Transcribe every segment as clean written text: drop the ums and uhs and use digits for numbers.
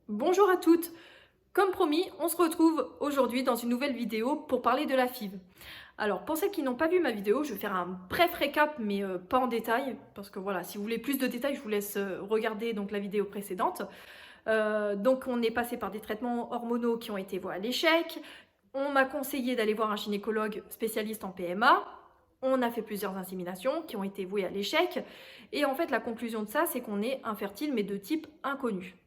Bonjour à toutes. Comme promis, on se retrouve aujourd'hui dans une nouvelle vidéo pour parler de la FIV. Alors pour celles qui n'ont pas vu ma vidéo, je vais faire un bref récap mais pas en détail parce que voilà, si vous voulez plus de détails, je vous laisse regarder donc la vidéo précédente. Donc on est passé par des traitements hormonaux qui ont été voués à l'échec. On m'a conseillé d'aller voir un gynécologue spécialiste en PMA. On a fait plusieurs inséminations qui ont été vouées à l'échec. Et en fait, la conclusion de ça, c'est qu'on est infertile mais de type inconnu.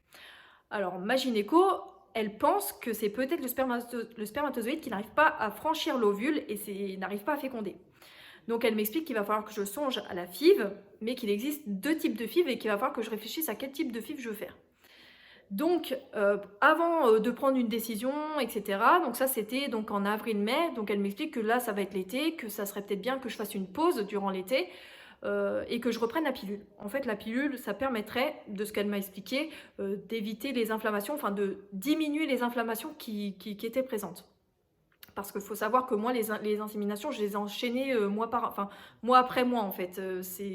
Alors, ma gynéco, elle pense que c'est peut-être le spermatozoïde qui n'arrive pas à franchir l'ovule et n'arrive pas à féconder. Donc, elle m'explique qu'il va falloir que je songe à la FIV, mais qu'il existe deux types de FIV et qu'il va falloir que je réfléchisse à quel type de FIV je veux faire. Donc, avant de prendre une décision, etc., donc ça c'était donc en avril-mai, donc elle m'explique que là ça va être l'été, que ça serait peut-être bien que je fasse une pause durant l'été, et que je reprenne la pilule. En fait, la pilule, ça permettrait, de ce qu'elle m'a expliqué, d'éviter les inflammations, enfin de diminuer les inflammations qui étaient présentes. Parce qu'il faut savoir que moi, les inséminations, je les ai enchaînées mois après mois en fait.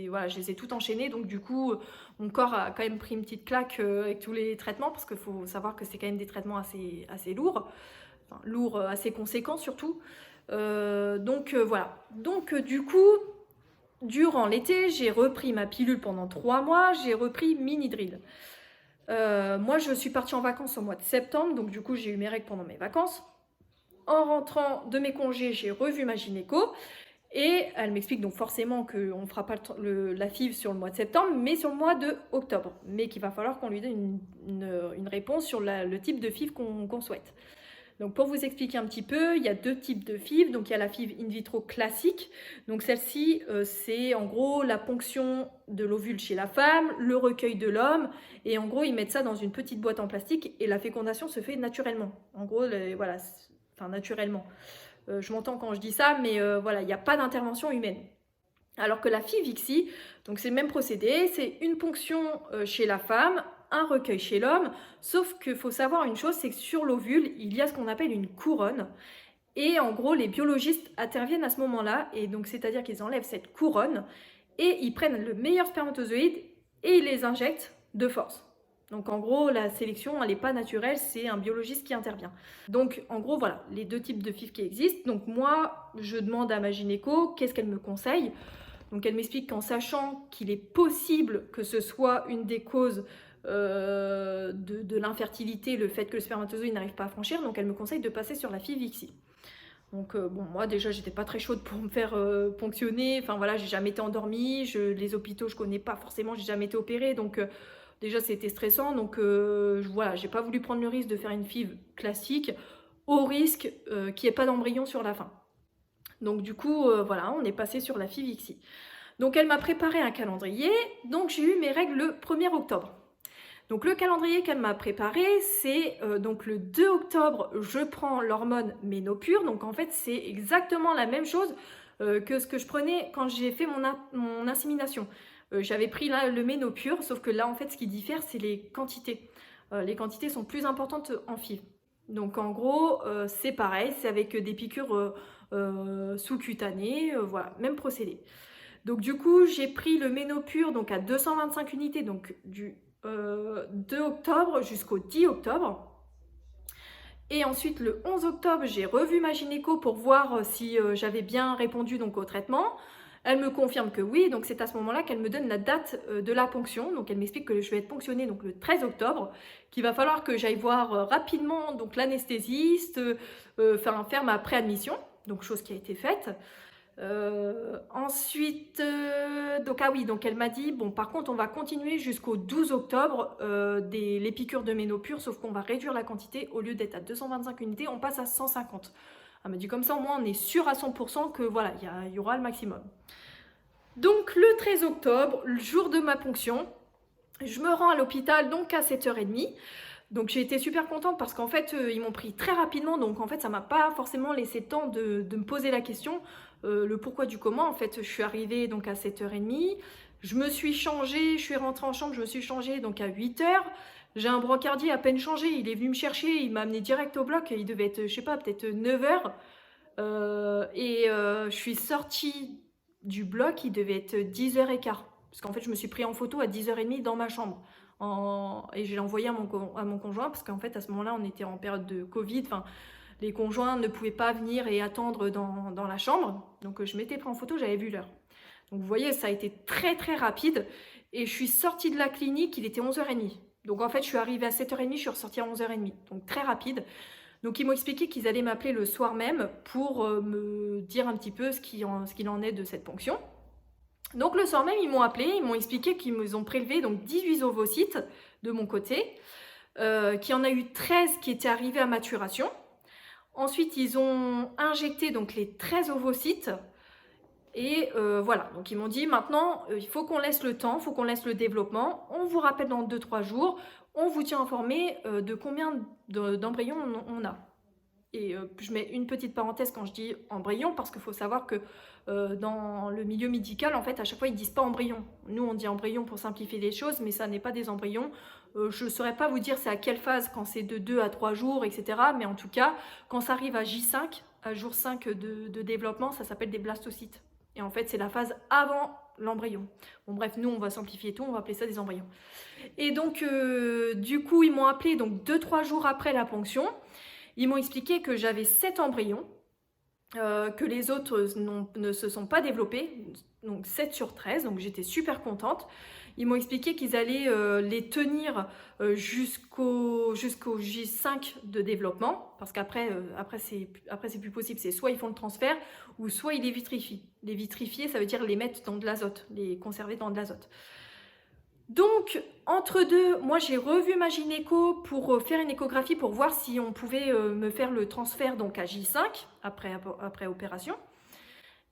Voilà, je les ai toutes enchaînées, donc du coup, mon corps a quand même pris une petite claque avec tous les traitements, parce qu'il faut savoir que c'est quand même des traitements assez lourds, enfin lourds, assez conséquents surtout. Voilà. Donc du coup, durant l'été, j'ai repris ma pilule pendant 3 mois, j'ai repris Minidril. Moi, je suis partie en vacances au mois de septembre, donc du coup, j'ai eu mes règles pendant mes vacances. En rentrant de mes congés, j'ai revu ma gynéco et elle m'explique donc forcément qu'on ne fera pas la FIV sur le mois de septembre, mais sur le mois de octobre. Mais qu'il va falloir qu'on lui donne une réponse sur le type de FIV qu'on souhaite. Donc pour vous expliquer un petit peu, il y a deux types de FIV. Donc il y a la FIV in vitro classique. Donc celle-ci, c'est en gros la ponction de l'ovule chez la femme, le recueil de l'homme. Et en gros, ils mettent ça dans une petite boîte en plastique et la fécondation se fait naturellement. En gros, voilà, enfin naturellement. Je m'entends quand je dis ça, mais voilà, il n'y a pas d'intervention humaine. Alors que la FIV-ICSI, donc c'est le même procédé, c'est une ponction chez la femme, un recueil chez l'homme, sauf qu'il faut savoir une chose, c'est que sur l'ovule, il y a ce qu'on appelle une couronne. Et en gros, les biologistes interviennent à ce moment-là, et donc c'est-à-dire qu'ils enlèvent cette couronne, et ils prennent le meilleur spermatozoïde, et ils les injectent de force. Donc en gros, la sélection, elle n'est pas naturelle, c'est un biologiste qui intervient. Donc en gros, voilà, les deux types de FIV qui existent. Donc moi, je demande à ma gynéco, qu'est-ce qu'elle me conseille? Donc elle m'explique qu'en sachant qu'il est possible que ce soit une des causes de l'infertilité, le fait que le spermatozoïde n'arrive pas à franchir, donc elle me conseille de passer sur la FIV-ICSI. Donc bon, moi déjà j'étais pas très chaude pour me faire ponctionner, enfin voilà, j'ai jamais été endormie, les hôpitaux je connais pas forcément, j'ai jamais été opérée, donc déjà c'était stressant, donc voilà, j'ai pas voulu prendre le risque de faire une FIV classique, au risque qu'il n'y ait pas d'embryon sur la fin. Donc du coup, voilà, on est passé sur la FIV-ICSI. Donc elle m'a préparé un calendrier, donc j'ai eu mes règles le 1er octobre. Donc le calendrier qu'elle m'a préparé, c'est donc le 2 octobre, je prends l'hormone Ménopure. Donc en fait, c'est exactement la même chose que ce que je prenais quand j'ai fait mon insémination. J'avais pris là le Ménopure, sauf que là, en fait, ce qui diffère, c'est les quantités. Les quantités sont plus importantes en FIV. Donc en gros, c'est pareil, c'est avec des piqûres sous-cutanées, voilà, même procédé. Donc du coup, j'ai pris le Ménopure donc à 225 unités, donc du 2 octobre jusqu'au 10 octobre. Et ensuite, le 11 octobre, j'ai revu ma gynéco pour voir si j'avais bien répondu donc, au traitement. Elle me confirme que oui, donc c'est à ce moment-là qu'elle me donne la date de la ponction. Donc elle m'explique que je vais être ponctionnée donc, le 13 octobre, qu'il va falloir que j'aille voir rapidement donc l'anesthésiste, faire ma préadmission, donc chose qui a été faite. Ensuite, donc ah oui, donc elle m'a dit, bon par contre on va continuer jusqu'au 12 octobre les piqûres de Ménopure, sauf qu'on va réduire la quantité, au lieu d'être à 225 unités, on passe à 150. Elle m'a dit comme ça au moins on est sûr à 100% que voilà, il y aura le maximum. Donc le 13 octobre, le jour de ma ponction, je me rends à l'hôpital donc à 7h30. Donc j'ai été super contente parce qu'en fait ils m'ont pris très rapidement, donc en fait ça m'a pas forcément laissé le temps de me poser la question, le pourquoi du comment. En fait je suis arrivée donc à 7h30, je me suis changée, je suis rentrée en chambre, je me suis changée donc à 8h, j'ai un brancardier à peine changé, il est venu me chercher, il m'a amené direct au bloc, il devait être je sais pas peut-être 9h, je suis sortie du bloc, il devait être 10h15, parce qu'en fait je me suis pris en photo à 10h30 dans ma chambre et je l'ai envoyé à mon conjoint parce qu'en fait à ce moment-là on était en période de Covid, enfin les conjoints ne pouvaient pas venir et attendre dans la chambre, donc je m'étais pris en photo, j'avais vu l'heure. Donc vous voyez, ça a été très très rapide et je suis sortie de la clinique, il était 11h30. Donc en fait je suis arrivée à 7h30, je suis ressortie à 11h30, donc très rapide. Donc ils m'ont expliqué qu'ils allaient m'appeler le soir même pour me dire un petit peu ce qu'il en est de cette ponction. Donc le soir même, ils m'ont appelé, ils m'ont expliqué qu'ils m'ont prélevé donc 18 ovocytes de mon côté, qu'il y en a eu 13 qui étaient arrivés à maturation. Ensuite, ils ont injecté donc les 13 ovocytes. Et voilà, donc ils m'ont dit maintenant, il faut qu'on laisse le temps, il faut qu'on laisse le développement. On vous rappelle dans 2-3 jours, on vous tient informé de combien d'embryons on a. Et je mets une petite parenthèse quand je dis embryon, parce qu'il faut savoir que dans le milieu médical, en fait, à chaque fois, ils ne disent pas embryon. Nous, on dit embryon pour simplifier les choses, mais ça n'est pas des embryons. Je ne saurais pas vous dire c'est à quelle phase, quand c'est de 2 à 3 jours, etc. Mais en tout cas, quand ça arrive à J5, à jour 5 de développement, ça s'appelle des blastocytes. Et en fait, c'est la phase avant l'embryon. Bon bref, nous, on va simplifier tout, on va appeler ça des embryons. Et donc, du coup, ils m'ont appelé 2-3 jours après la ponction. Ils m'ont expliqué que j'avais 7 embryons, que les autres ne se sont pas développés, donc 7 sur 13, donc j'étais super contente. Ils m'ont expliqué qu'ils allaient les tenir jusqu'au J5 de développement, parce qu'après c'est plus possible, c'est soit ils font le transfert, ou soit ils les vitrifient. Les vitrifier, ça veut dire les mettre dans de l'azote, les conserver dans de l'azote. Donc, entre deux, moi j'ai revu ma gynéco pour faire une échographie pour voir si on pouvait me faire le transfert donc à J5 après opération.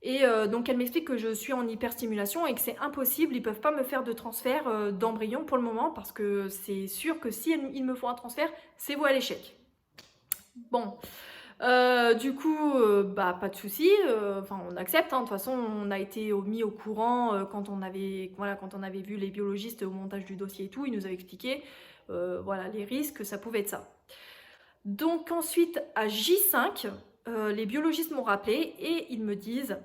Et donc elle m'explique que je suis en hyperstimulation et que c'est impossible, ils ne peuvent pas me faire de transfert d'embryon pour le moment parce que c'est sûr que si ils me font un transfert, c'est voué à l'échec. Bon, du coup, pas de souci, on accepte, hein. De toute façon, on a été mis au courant quand on avait vu les biologistes au montage du dossier et tout, ils nous avaient expliqué les risques, ça pouvait être ça. Donc ensuite, à J5, les biologistes m'ont rappelé et ils me disent,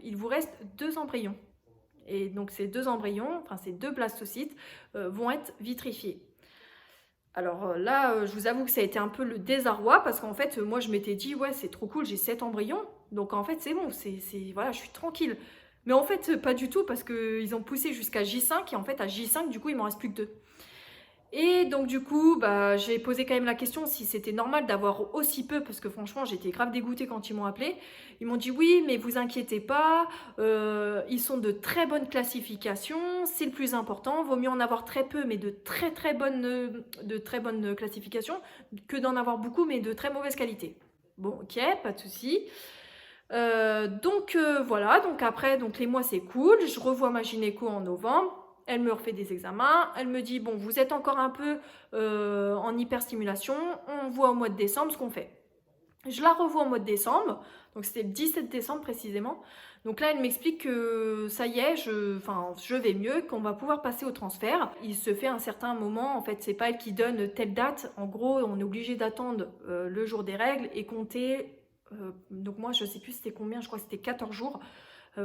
il vous reste 2 embryons. Et donc ces 2 embryons, ces 2 blastocytes, vont être vitrifiés. Alors là, je vous avoue que ça a été un peu le désarroi parce qu'en fait, moi je m'étais dit, ouais, c'est trop cool, j'ai 7 embryons, donc en fait c'est bon, voilà, je suis tranquille. Mais en fait, pas du tout parce qu'ils ont poussé jusqu'à J5 et en fait, à J5, du coup, il m'en reste plus que 2. Et donc du coup, j'ai posé quand même la question si c'était normal d'avoir aussi peu, parce que franchement, j'étais grave dégoûtée quand ils m'ont appelé. Ils m'ont dit oui, mais vous inquiétez pas, ils sont de très bonne classification, c'est le plus important. Vaut mieux en avoir très peu, mais de très bonne classification, que d'en avoir beaucoup, mais de très mauvaise qualité. Bon, ok, pas de souci. Donc voilà, donc après, les mois c'est cool, je revois ma gynéco en novembre. Elle me refait des examens, elle me dit, bon, vous êtes encore un peu en hyperstimulation, on voit au mois de décembre ce qu'on fait. Je la revois au mois de décembre, donc c'était le 17 décembre précisément. Donc là, elle m'explique que ça y est, je vais mieux, qu'on va pouvoir passer au transfert. Il se fait un certain moment, en fait, c'est pas elle qui donne telle date. En gros, on est obligé d'attendre le jour des règles et compter, donc moi, je sais plus c'était combien, je crois que c'était 14 jours.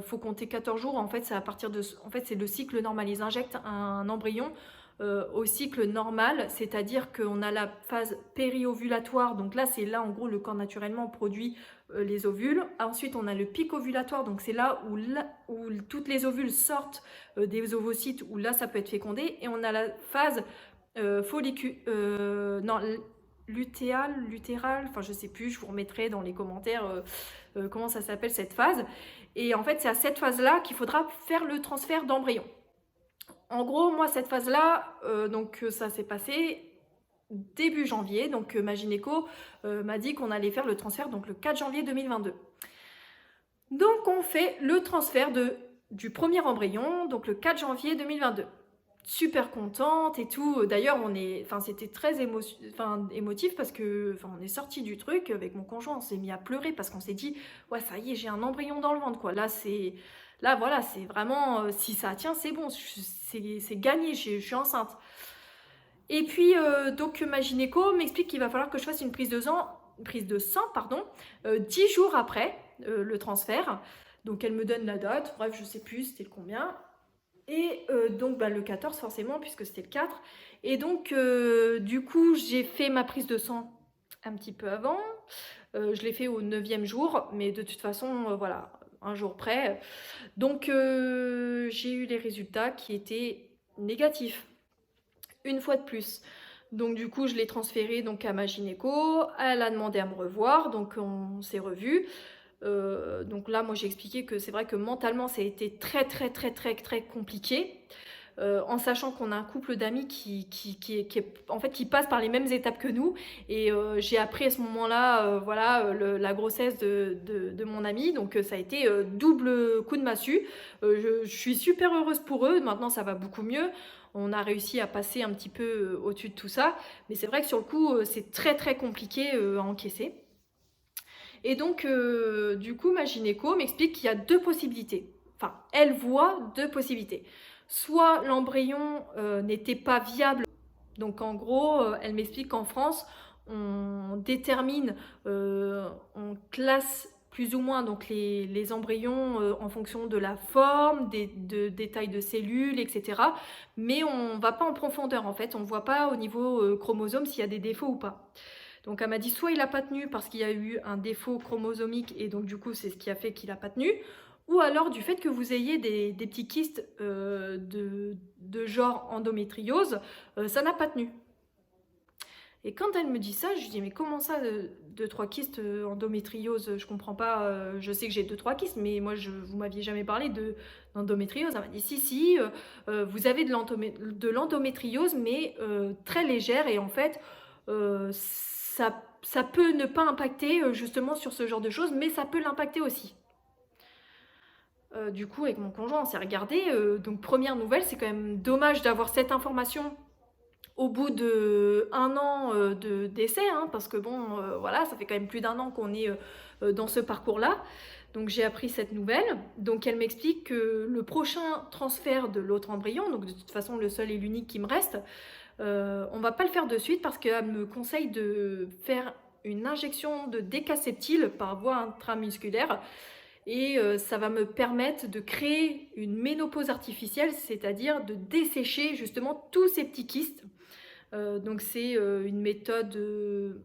Faut compter 14 jours, en fait, c'est à partir de... En fait, c'est le cycle normal. Ils injectent un embryon au cycle normal, c'est-à-dire qu'on a la phase périovulatoire. Donc là, c'est là, en gros, le corps naturellement produit les ovules. Ensuite, on a le pic ovulatoire. Donc c'est là où toutes les ovules sortent des ovocytes, où là, ça peut être fécondé. Et on a la phase lutérale, enfin je sais plus, je vous remettrai dans les commentaires comment ça s'appelle cette phase. Et en fait, c'est à cette phase-là qu'il faudra faire le transfert d'embryon. En gros, moi, cette phase-là, ça s'est passé début janvier. Donc, ma gynéco m'a dit qu'on allait faire le transfert donc, le 4 janvier 2022. Donc, on fait le transfert du premier embryon, donc le 4 janvier 2022. Super contente et tout. D'ailleurs, c'était très émotif parce que on est sorti du truc avec mon conjoint, on s'est mis à pleurer parce qu'on s'est dit ouais, ça y est, j'ai un embryon dans le ventre quoi. Là voilà, c'est vraiment si ça tient, c'est bon, c'est gagné, je suis enceinte. Et puis donc ma gynéco m'explique qu'il va falloir que je fasse une prise de sang 10 jours après le transfert. Donc elle me donne la date, bref, je sais plus c'était le combien. Et donc le 14 forcément, puisque c'était le 4. Et donc du coup j'ai fait ma prise de sang un petit peu avant. Je l'ai fait au 9e jour, mais de toute façon, voilà, un jour près. Donc j'ai eu les résultats qui étaient négatifs, une fois de plus. Donc du coup je l'ai transféré donc à ma gynéco, elle a demandé à me revoir, donc on s'est revus. Donc là moi j'ai expliqué que c'est vrai que mentalement ça a été très compliqué. En sachant qu'on a un couple d'amis qui passe par les mêmes étapes que nous. Et j'ai appris à ce moment-là voilà, la grossesse de mon ami. Donc ça a été double coup de massue. Je suis super heureuse pour eux. Maintenant, ça va beaucoup mieux. On a réussi à passer un petit peu au-dessus de tout ça. Mais c'est vrai que sur le coup, c'est très compliqué à encaisser. Et donc, du coup, ma gynéco m'explique qu'il y a deux possibilités. Enfin, elle voit deux possibilités. Soit l'embryon n'était pas viable. Donc en gros, elle m'explique qu'en France, on détermine, on classe plus ou moins donc les embryons en fonction de la forme, des tailles de cellules, etc. Mais on ne va pas en profondeur en fait, on ne voit pas au niveau chromosome s'il y a des défauts ou pas. Donc elle m'a dit soit il n'a pas tenu parce qu'il y a eu un défaut chromosomique et donc du coup c'est ce qui a fait qu'il n'a pas tenu, ou alors du fait que vous ayez des petits kystes de genre endométriose, ça n'a pas tenu. Et quand elle me dit ça, je lui dis mais comment ça, 2-3 kystes endométriose, je comprends pas, je sais que j'ai 2-3 kystes, mais moi vous m'aviez jamais parlé d'endométriose. Elle m'a dit si, vous avez de l'endométriose mais très légère et en fait ça peut ne pas impacter justement sur ce genre de choses, mais ça peut l'impacter aussi. Du coup, avec mon conjoint, on s'est regardé. Donc, première nouvelle, c'est quand même dommage d'avoir cette information au bout d'1 an d'essai, hein, parce que bon, voilà, ça fait quand même plus d'1 an qu'on est dans ce parcours-là. Donc, j'ai appris cette nouvelle. Donc, elle m'explique que le prochain transfert de l'autre embryon, donc de toute façon, le seul et l'unique qui me reste, on va pas le faire de suite parce qu'elle me conseille de faire une injection de décaseptile par voie intramusculaire et ça va me permettre de créer une ménopause artificielle, c'est-à-dire de dessécher justement tous ces petits kystes. Donc c'est une méthode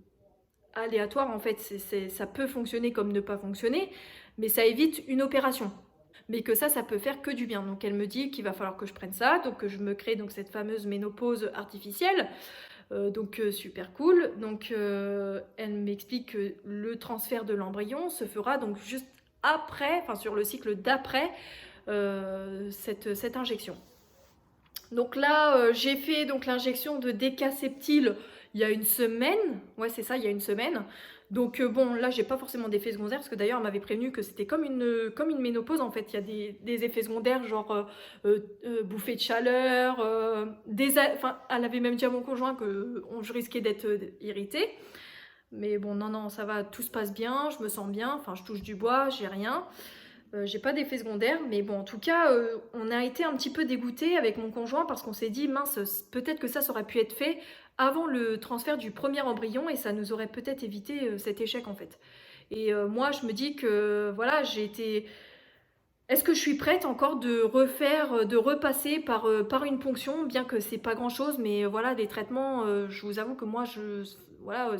aléatoire en fait, ça peut fonctionner comme ne pas fonctionner, mais ça évite une opération. Mais que ça peut faire que du bien. Donc elle me dit qu'il va falloir que je prenne ça, donc que je me crée donc cette fameuse ménopause artificielle. Donc super cool. Donc elle m'explique que le transfert de l'embryon se fera donc juste après, enfin sur le cycle d'après cette injection. Donc là j'ai fait donc l'injection de décaseptile il y a une semaine. Ouais c'est ça, il y a une semaine. Donc bon, là j'ai pas forcément d'effets secondaires parce que d'ailleurs elle m'avait prévenu que c'était comme une ménopause en fait. Il y a des effets secondaires genre bouffée de chaleur, enfin elle avait même dit à mon conjoint que je risquais d'être irritée. Mais bon non ça va, tout se passe bien, je me sens bien, enfin je touche du bois, j'ai rien. J'ai pas d'effets secondaires, mais bon en tout cas on a été un petit peu dégoûtés avec mon conjoint parce qu'on s'est dit mince, peut-être que ça aurait pu être fait avant le transfert du premier embryon et ça nous aurait peut-être évité cet échec en fait. Et moi je me dis que voilà, j'ai été... Est-ce que je suis prête encore de repasser par une ponction, bien que c'est pas grand chose, mais voilà, les traitements, je vous avoue que moi, voilà,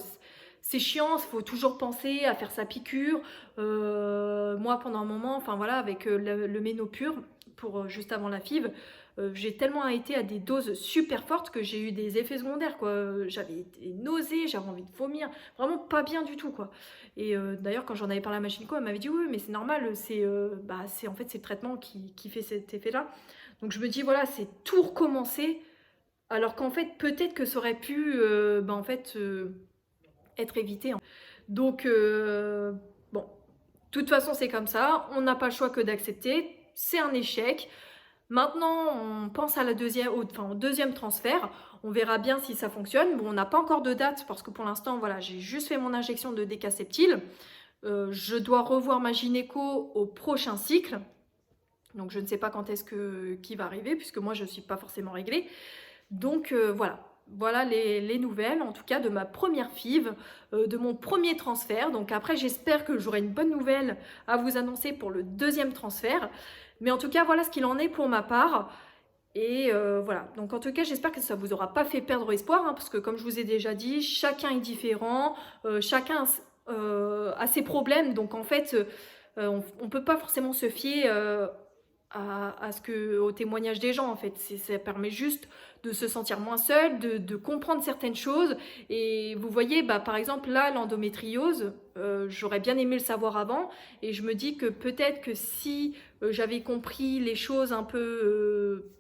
c'est chiant, il faut toujours penser à faire sa piqûre. Moi, pendant un moment, enfin voilà, avec le Ménopur, pour juste avant la FIV, j'ai tellement été à des doses super fortes que j'ai eu des effets secondaires, quoi. J'avais été nausée, j'avais envie de vomir, vraiment pas bien du tout, quoi. Et d'ailleurs, quand j'en avais parlé à ma gynéco, elle m'avait dit oui, mais c'est normal, c'est en fait c'est le traitement qui fait cet effet-là. Donc je me dis voilà, c'est tout recommencer, alors qu'en fait peut-être que ça aurait pu en fait être évité. Donc bon, de toute façon c'est comme ça, on n'a pas le choix que d'accepter, c'est un échec. Maintenant, on pense à au deuxième transfert. On verra bien si ça fonctionne. Bon, on n'a pas encore de date parce que pour l'instant, voilà, j'ai juste fait mon injection de décaseptile. Je dois revoir ma gynéco au prochain cycle. Donc, je ne sais pas quand est-ce qui va arriver puisque moi, je ne suis pas forcément réglée. Donc, voilà. Voilà les nouvelles, en tout cas, de ma première FIV, de mon premier transfert. Donc après, j'espère que j'aurai une bonne nouvelle à vous annoncer pour le deuxième transfert. Mais en tout cas, voilà ce qu'il en est pour ma part. Et voilà, donc en tout cas j'espère que ça vous aura pas fait perdre espoir, hein, parce que comme je vous ai déjà dit, chacun est différent, chacun a ses problèmes, donc en fait on peut pas forcément se fier au témoignage des gens en fait. Ça permet juste de se sentir moins seul, de comprendre certaines choses. Et vous voyez, par exemple là, l'endométriose, j'aurais bien aimé le savoir avant, et je me dis que peut-être que si j'avais compris les choses un peu...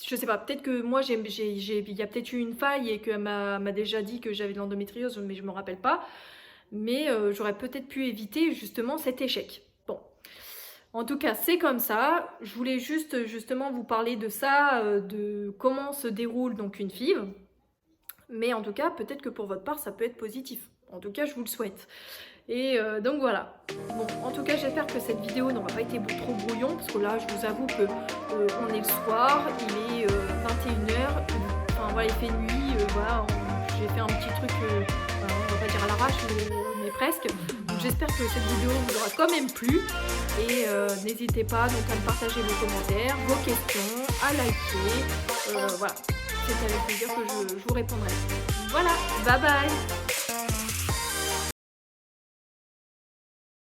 je sais pas, peut-être que moi, il y a peut-être eu une faille et qu'elle m'a déjà dit que j'avais de l'endométriose, mais je me rappelle pas. Mais j'aurais peut-être pu éviter justement cet échec. Bon, en tout cas, c'est comme ça. Je voulais justement vous parler de ça, de comment se déroule donc une FIV. Mais en tout cas, peut-être que pour votre part, ça peut être positif. En tout cas, je vous le souhaite. Et donc voilà. Bon, en tout cas, j'espère que cette vidéo n'aura pas été trop brouillon, parce que là, je vous avoue que on est le soir, il est 21h, enfin voilà, il fait nuit, voilà, j'ai fait un petit truc, on va pas dire à l'arrache, mais presque. Donc j'espère que cette vidéo vous aura quand même plu, et n'hésitez pas donc à me partager vos commentaires, vos questions, à liker, voilà. C'est avec plaisir que je vous répondrai. Voilà, bye bye!